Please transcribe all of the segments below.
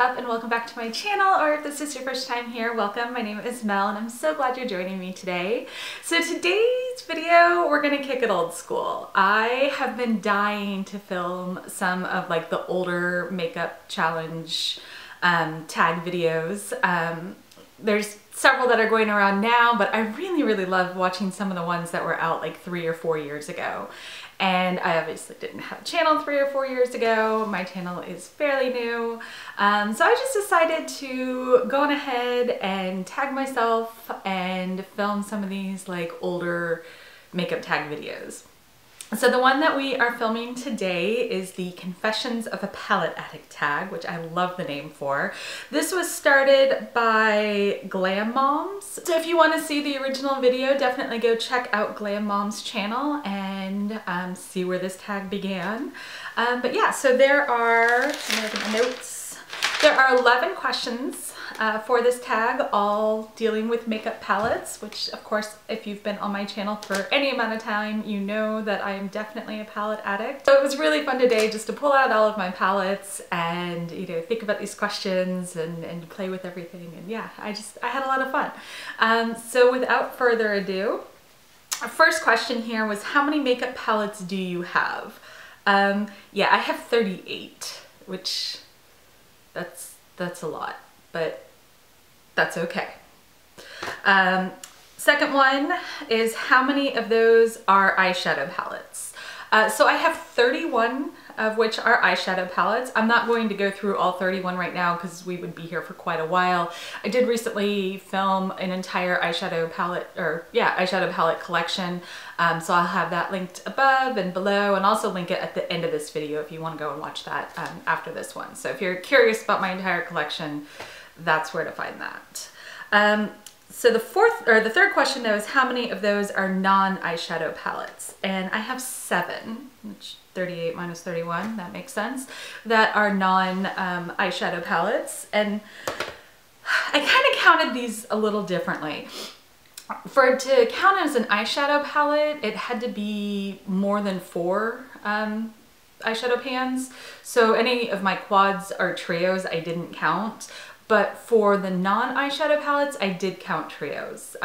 up and welcome back to my channel, or if this is your first time here, welcome. My name is Mel and I'm so glad you're joining me today. So today's video, we're gonna kick it old school. I have been dying to film some of like the older makeup challenge tag videos. There's several that are going around now, but I really love watching some of the ones that were out like 3 or 4 years ago. And I obviously didn't have a channel 3 or 4 years ago. My channel is fairly new. So I just decided to go on ahead and tag myself and film some of these like older makeup tag videos. So the one that we are filming today is the Confessions of a Palette Addict tag, which I love the name for. This was started by Glam Moms. So if you want to see the original video, definitely go check out Glam Moms' channel and see where this tag began. But yeah, so there are, I'm gonna look at my notes. There are 11 questions for this tag, all dealing with makeup palettes, which of course, if you've been on my channel for any amount of time, you know that I am definitely a palette addict. So it was really fun today just to pull out all of my palettes and, you know, think about these questions and play with everything. And yeah, I had a lot of fun. So without further ado, our first question here was, how many makeup palettes do you have? Yeah, I have 38, which that's a lot, but that's okay. Second one is, how many of those are eyeshadow palettes? So I have 31 of which are eyeshadow palettes. I'm not going to go through all 31 right now because we would be here for quite a while. I did recently film an entire eyeshadow palette collection. So I'll have that linked above and below, and also link it at the end of this video if you want to go and watch that after this one. So if you're curious about my entire collection, that's where to find that. So the third question though is, how many of those are non-eyeshadow palettes? And I have 7, which 38 minus 31, that makes sense, that are non-eyeshadow palettes. And I kind of counted these a little differently. For it to count as an eyeshadow palette, it had to be more than 4 eyeshadow pans. So any of my quads or trios I didn't count. But for the non-eyeshadow palettes, I did count trios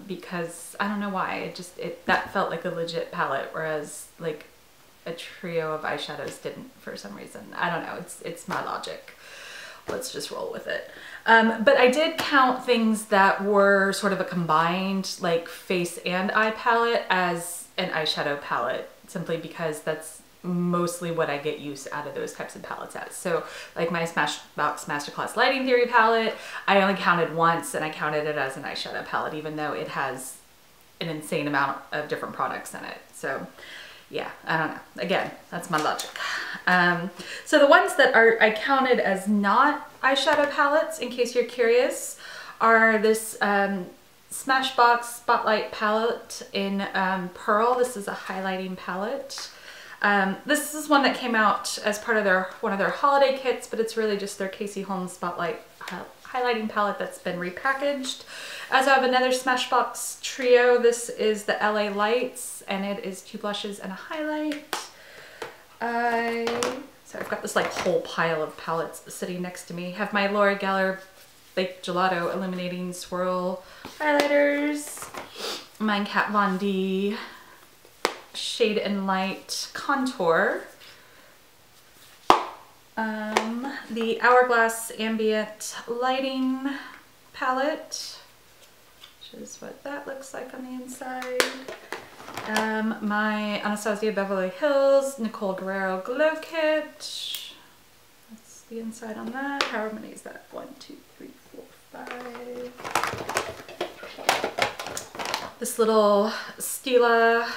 because I don't know why, that felt like a legit palette, whereas like a trio of eyeshadows didn't for some reason. I don't know, it's my logic. Let's just roll with it. But I did count things that were sort of a combined like face and eye palette as an eyeshadow palette, simply because that's mostly what I get used out of those types of palettes as. So like my Smashbox Masterclass Lighting Theory palette, I only counted once and I counted it as an eyeshadow palette, even though it has an insane amount of different products in it. So yeah, I don't know. Again, that's my logic. So the ones that I counted as not eyeshadow palettes, in case you're curious, are this Smashbox Spotlight palette in Pearl. This is a highlighting palette. This is one that came out as part of one of their holiday kits, but it's really just their Casey Holmes Spotlight highlighting palette that's been repackaged. As I have another Smashbox trio, this is the LA Lights, and it is 2 blushes and a highlight. So I've got this like whole pile of palettes sitting next to me. I have my Laura Geller Baked Gelato Illuminating Swirl highlighters, my Kat Von D Shade and Light Contour, the Hourglass Ambient Lighting palette, which is what that looks like on the inside, my Anastasia Beverly Hills Nicole Guerrero Glow Kit, that's the inside on that. How many is that? 1, 2, 3, 4, 5. This little Stila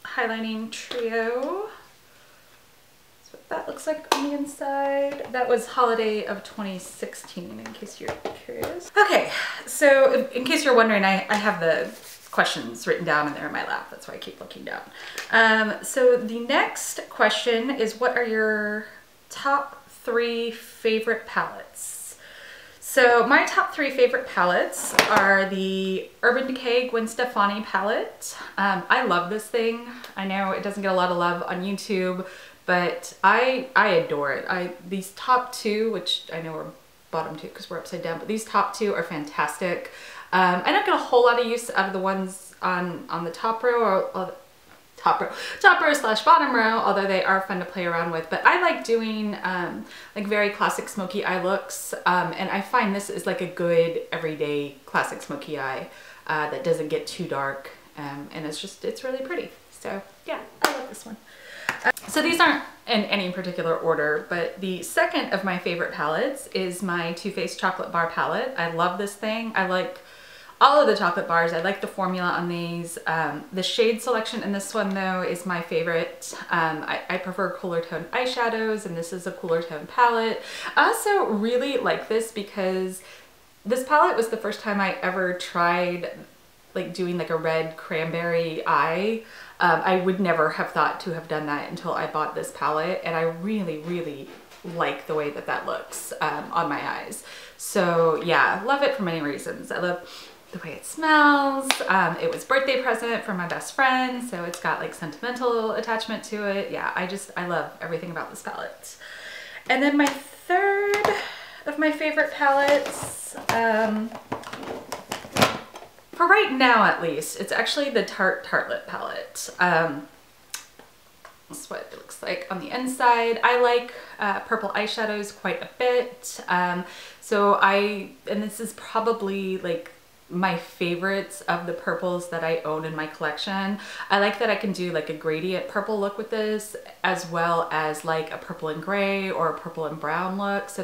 highlighting trio. That's what that looks like on the inside. That was holiday of 2016, in case you're curious. Okay, so in case you're wondering, I have the questions written down and they're in my lap. That's why I keep looking down. So the next question is, what are your top 3 favorite palettes? So my top 3 favorite palettes are the Urban Decay Gwen Stefani palette. I love this thing. I know it doesn't get a lot of love on YouTube, but I adore it. These top two, which I know are bottom two because we're upside down, but these top two are fantastic. I don't get a whole lot of use out of the ones on the top row or top row slash bottom row, although they are fun to play around with. But I like doing like very classic smoky eye looks, and I find this is like a good everyday classic smoky eye that doesn't get too dark, and it's really pretty. So yeah, I love this one. So these aren't in any particular order, but the second of my favorite palettes is my Too Faced Chocolate Bar palette. I love this thing. I like all of the chocolate bars. I like the formula on these. The shade selection in this one though is my favorite. I prefer cooler tone eyeshadows, and this is a cooler tone palette. I also really like this because this palette was the first time I ever tried like doing like a red cranberry eye. I would never have thought to have done that until I bought this palette, and I really, really like the way that that looks on my eyes. So yeah, love it for many reasons. I love the way it smells. It was birthday present for my best friend, so it's got like sentimental attachment to it. Yeah, I love everything about this palette. And then my third of my favorite palettes, for right now at least, it's actually the Tartelette palette. That's what it looks like on the inside. I like purple eyeshadows quite a bit. And this is probably like my favorites of the purples that I own in my collection. I like that I can do like a gradient purple look with this, as well as like a purple and gray or a purple and brown look. So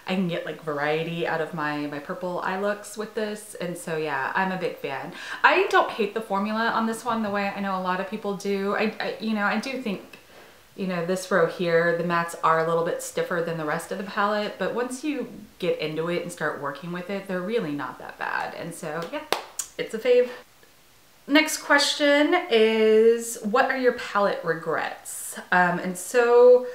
I can get like variety out of my purple eye looks with this. And so yeah, I'm a big fan. I don't hate the formula on this one the way I know a lot of people do. I do think, you know, this row here, the mattes are a little bit stiffer than the rest of the palette, but once you get into it and start working with it, they're really not that bad. And so yeah, it's a fave. Next question is, what are your palette regrets? And so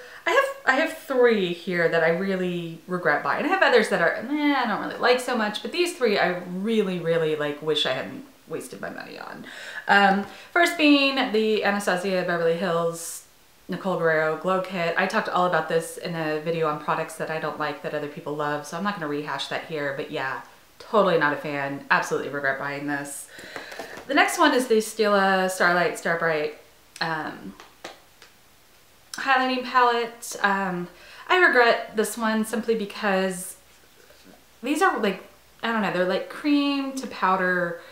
I have three here that I really regret buying. I have others that are, I don't really like so much, but these three I really, really like wish I hadn't wasted my money on. First being the Anastasia Beverly Hills Nicole Guerrero Glow Kit. I talked all about this in a video on products that I don't like that other people love, so I'm not going to rehash that here, but yeah, totally not a fan. Absolutely regret buying this. The next one is the Stila Starlight Starbright highlighting palette. I regret this one simply because these are like, I don't know, they're like cream to powder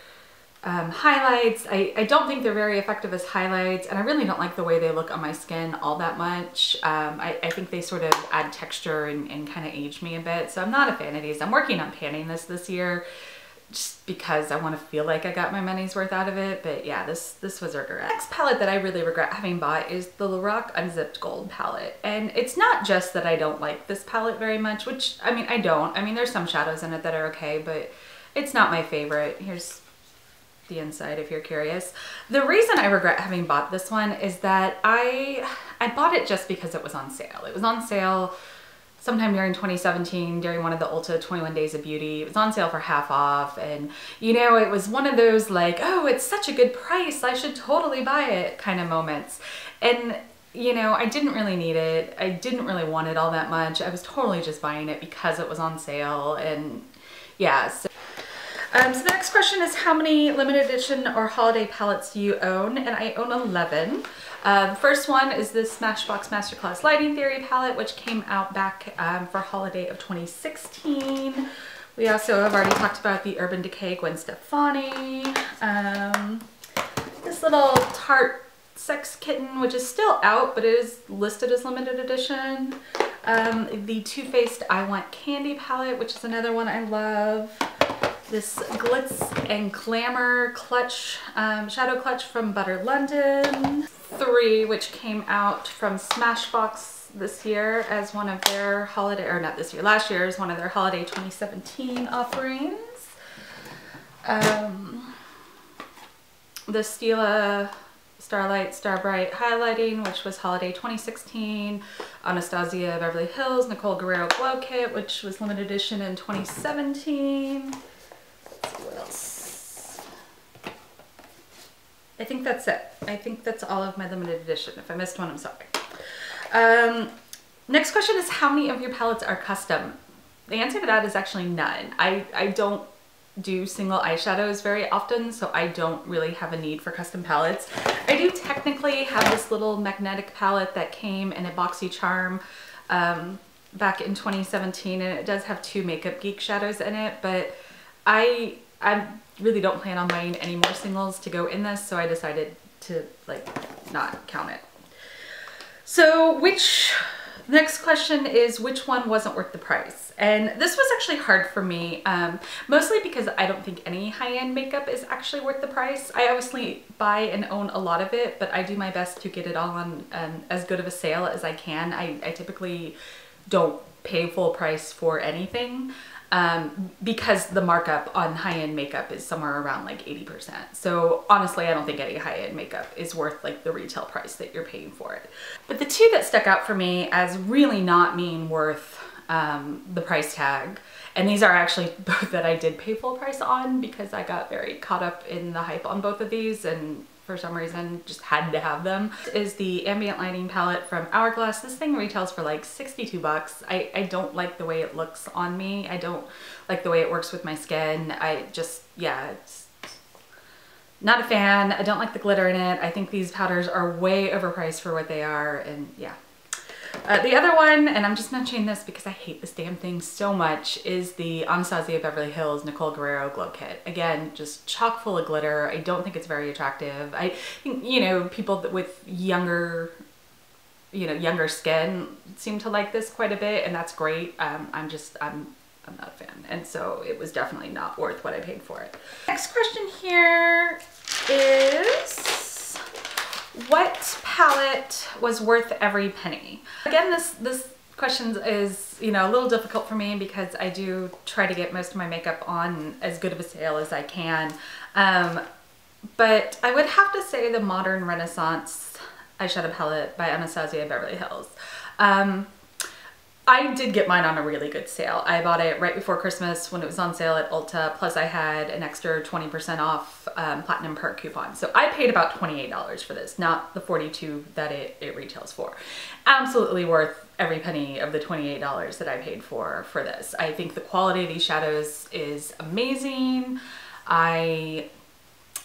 highlights. I don't think they're very effective as highlights, and I really don't like the way they look on my skin all that much. I think they sort of add texture and kind of age me a bit, so I'm not a fan of these. I'm working on panning this year just because I want to feel like I got my money's worth out of it, but yeah, this was a regret. Next palette that I really regret having bought is the Lorac Unzipped Gold palette, and it's not just that I don't like this palette very much, which, I mean, I don't. I mean, there's some shadows in it that are okay, but it's not my favorite. Here's the inside if you're curious. The reason I regret having bought this one is that I bought it just because it was on sale. It was on sale sometime during 2017 during one of the Ulta 21 Days of Beauty. It was on sale for half off, and you know, it was one of those like, oh, it's such a good price, I should totally buy it kind of moments. And you know, I didn't really need it. I didn't really want it all that much. I was totally just buying it because it was on sale, and yeah. So the next question is, how many limited edition or holiday palettes do you own? And I own 11. The first one is this Smashbox Masterclass Lighting Theory palette, which came out back for holiday of 2016. We also have already talked about the Urban Decay Gwen Stefani. This little Tarte Sex Kitten, which is still out, but it is listed as limited edition. The Too Faced I Want Candy palette, which is another one I love. This Glitz and Glamour clutch, shadow clutch from Butter London. 3, which came out from Smashbox this year as one of their holiday, or not this year, last year as one of their holiday 2017 offerings. The Stila Starlight Starbright highlighting, which was holiday 2016. Anastasia Beverly Hills Nicole Guerrero Glow Kit, which was limited edition in 2017. What else? I think that's it. I think that's all of my limited edition. If I missed one, I'm sorry. Next question is how many of your palettes are custom? The answer to that is actually none. I don't do single eyeshadows very often, so I don't really have a need for custom palettes. I do technically have this little magnetic palette that came in a boxy charm back in 2017, and it does have 2 Makeup Geek shadows in it, but I really don't plan on buying any more singles to go in this, so I decided to like not count it. So next question is which one wasn't worth the price? And this was actually hard for me, mostly because I don't think any high-end makeup is actually worth the price. I obviously buy and own a lot of it, but I do my best to get it all on as good of a sale as I can. I typically don't pay full price for anything because the markup on high-end makeup is somewhere around like 80%. So honestly, I don't think any high-end makeup is worth like the retail price that you're paying for it. But the 2 that stuck out for me as really not being worth the price tag, and these are actually both that I did pay full price on because I got very caught up in the hype on both of these and for some reason just had to have them, is the Ambient Lighting palette from Hourglass. This thing retails for like 62 bucks. I don't like the way it looks on me. I don't like the way it works with my skin. Yeah, it's not a fan. I don't like the glitter in it. I think these powders are way overpriced for what they are, and yeah. The other one, and I'm just mentioning this because I hate this damn thing so much, is the Anastasia Beverly Hills Nicole Guerrero Glow Kit. Again, just chock full of glitter. I don't think it's very attractive. I think, you know, people with younger skin seem to like this quite a bit, and that's great. I'm not a fan, and so it was definitely not worth what I paid for it. Next question here is, what palette was worth every penny? Again, this question is, you know, a little difficult for me because I do try to get most of my makeup on as good of a sale as I can. But I would have to say the Modern Renaissance eyeshadow palette by Anastasia Beverly Hills. I did get mine on a really good sale. I bought it right before Christmas when it was on sale at Ulta, plus I had an extra 20% off Platinum Perk coupon. So I paid about $28 for this, not the $42 that it retails for. Absolutely worth every penny of the $28 that I paid for this. I think the quality of these shadows is amazing. I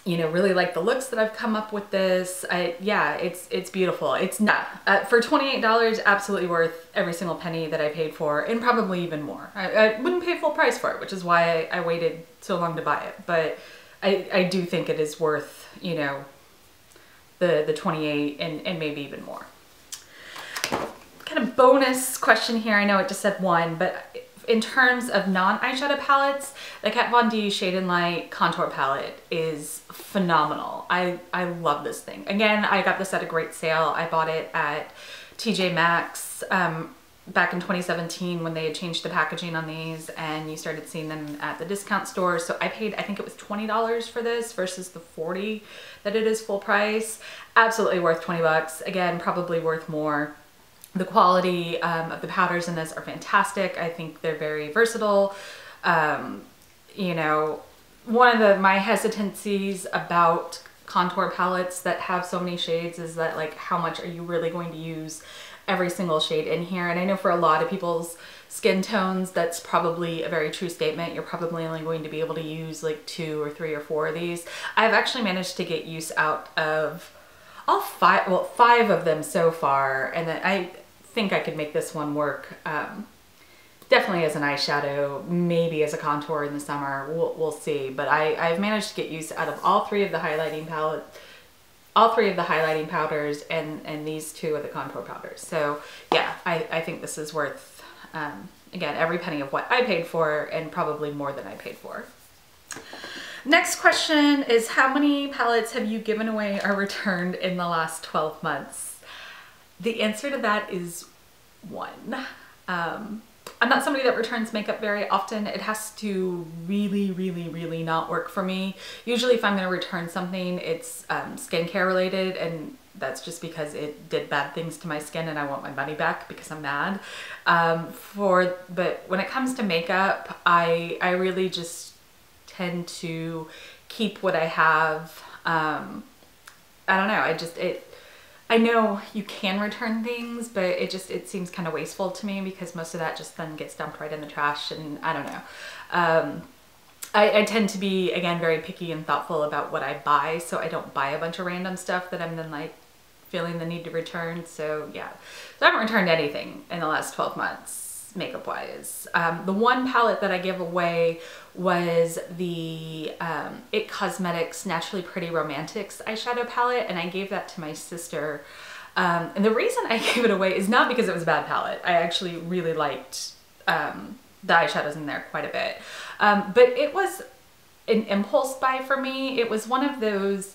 really like the looks that I've come up with this. Yeah, it's beautiful. It's not, for $28, absolutely worth every single penny that I paid for, and probably even more. I wouldn't pay full price for it, which is why I waited so long to buy it. But I do think it is worth, you know, the 28 and maybe even more. Kind of bonus question here. I know it just said 1, but in terms of non-eyeshadow palettes, the Kat Von D Shade and Light contour palette is phenomenal. I love this thing. Again, I got this at a great sale. I bought it at TJ Maxx back in 2017 when they had changed the packaging on these and you started seeing them at the discount store. So I paid, I think it was $20 for this versus the $40 that it is full price. Absolutely worth 20 bucks. Again, probably worth more. The quality of the powders in this are fantastic. I think they're very versatile. You know, one of my hesitancies about contour palettes that have so many shades is that, like, how much are you really going to use every single shade in here? And I know for a lot of people's skin tones, that's probably a very true statement. You're probably only going to be able to use like 2 or 3 or 4 of these. I've actually managed to get use out of all 5, well, 5 of them so far, and then I think I could make this one work definitely as an eyeshadow, maybe as a contour in the summer. We'll see. But I've managed to get use out of all 3 of the highlighting palette, all 3 of the highlighting powders, and these 2 of the contour powders. So yeah, I think this is worth again every penny of what I paid for, and probably more than I paid for. Next question is, how many palettes have you given away or returned in the last 12 months? The answer to that is 1. I'm not somebody that returns makeup very often. It has to really not work for me. Usually if I'm going to return something, it's skincare related, and that's just because it did bad things to my skin and I want my money back because I'm mad. But when it comes to makeup, I really just tend to keep what I have. I don't know, I know you can return things, but it seems kind of wasteful to me because most of that just then gets dumped right in the trash, and I don't know. I tend to be, again, very picky and thoughtful about what I buy, so I don't buy a bunch of random stuff that I'm then like feeling the need to return. So yeah, so I haven't returned anything in the last 12 months makeup wise. The one palette that I give away was the It Cosmetics Naturally Pretty Romantics eyeshadow palette, and I gave that to my sister. And the reason I gave it away is not because it was a bad palette. I actually really liked the eyeshadows in there quite a bit. But it was an impulse buy for me. It was one of those,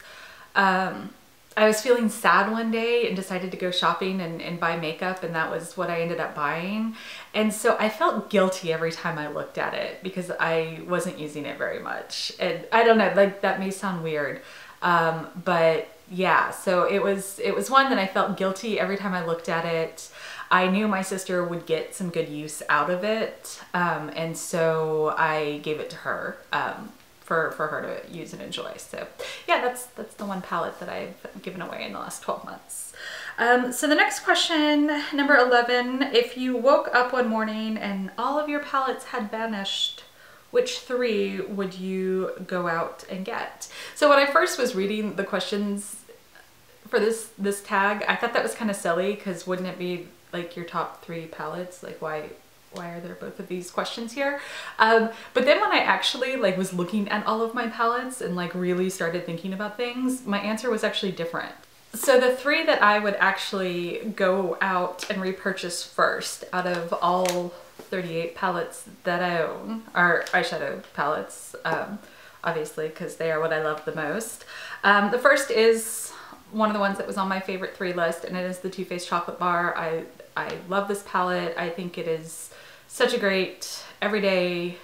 I was feeling sad one day and decided to go shopping and buy makeup, and that was what I ended up buying. And so I felt guilty every time I looked at it because I wasn't using it very much. And I don't know, like that may sound weird, but yeah, so it was one that I felt guilty every time I looked at it. I knew my sister would get some good use out of it, and so I gave it to her for her to use and enjoy. So yeah, that's the one palette that I've given away in the last 12 months. So the next question, number 11, if you woke up one morning and all of your palettes had vanished, which 3 would you go out and get? So when I first was reading the questions for this tag, I thought that was kind of silly, because wouldn't it be like your top 3 palettes? Like why are there both of these questions here? But then when I actually like was looking at all of my palettes and like really started thinking about things, my answer was actually different. So the 3 that I would actually go out and repurchase first out of all 38 palettes that I own are eyeshadow palettes, obviously, because they are what I love the most. The first is one of the ones that was on my favorite 3 list, and it is the Too Faced Chocolate Bar. I love this palette. I think it is such a great everyday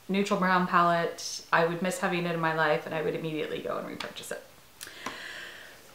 neutral brown palette. I would miss having it in my life, and I would immediately go and repurchase it.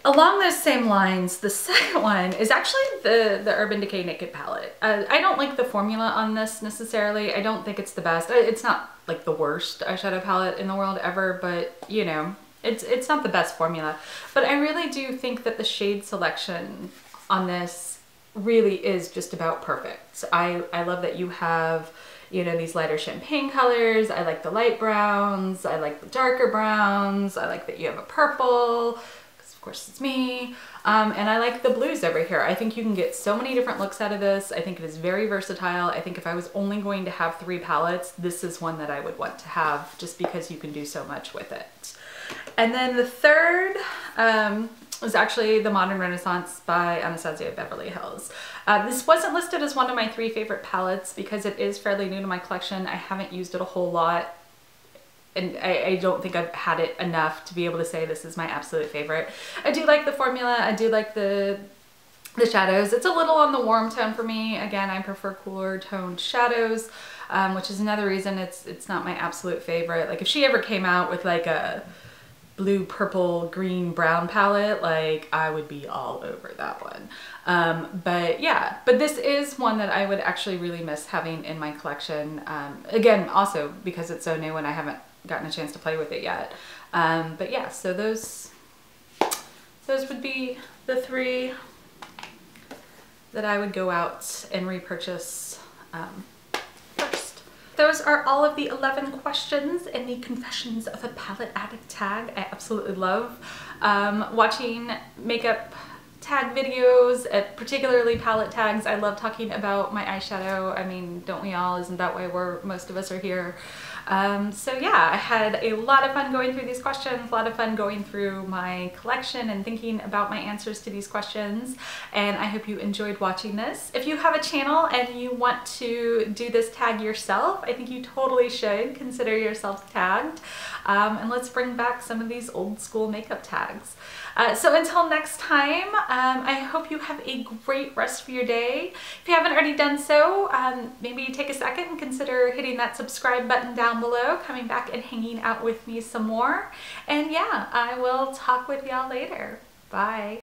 Along those same lines, the second one is actually the Urban Decay Naked palette. I don't like the formula on this necessarily. I don't think it's the best. It's not like the worst eyeshadow palette in the world ever, but you know, it's not the best formula. But I really do think that the shade selection on this really is just about perfect. I love that you have, you know, these lighter champagne colors. I like the light browns. I like the darker browns. I like that you have a purple, because of course it's me. And I like the blues over here. I think you can get so many different looks out of this. I think it is very versatile. I think if I was only going to have 3 palettes, this is one that I would want to have, just because you can do so much with it. And then the third was actually the Modern Renaissance by Anastasia Beverly Hills. This wasn't listed as one of my 3 favorite palettes because it is fairly new to my collection. I haven't used it a whole lot, and I don't think I've had it enough to be able to say this is my absolute favorite. I do like the formula. I do like the shadows. It's a little on the warm tone for me. Again, I prefer cooler toned shadows, which is another reason it's not my absolute favorite. Like if she ever came out with like a blue, purple, green, brown palette, like I would be all over that one. But yeah, but this is one that I would actually really miss having in my collection. Again, also because it's so new and I haven't gotten a chance to play with it yet. But yeah, so those would be the 3 that I would go out and repurchase first. Those are all of the 11 questions in the Confessions of a Palette Addict tag. I absolutely love watching makeup tag videos, particularly palette tags. I love talking about my eyeshadow. I mean, don't we all? Isn't that why most of us are here? So yeah, I had a lot of fun going through these questions, a lot of fun going through my collection and thinking about my answers to these questions, and I hope you enjoyed watching this. If you have a channel and you want to do this tag yourself, I think you totally should consider yourself tagged, and let's bring back some of these old school makeup tags. So until next time, I hope you have a great rest of your day. If you haven't already done so, maybe take a second and consider hitting that subscribe button down below, coming back and hanging out with me some more. And yeah, I will talk with y'all later. Bye.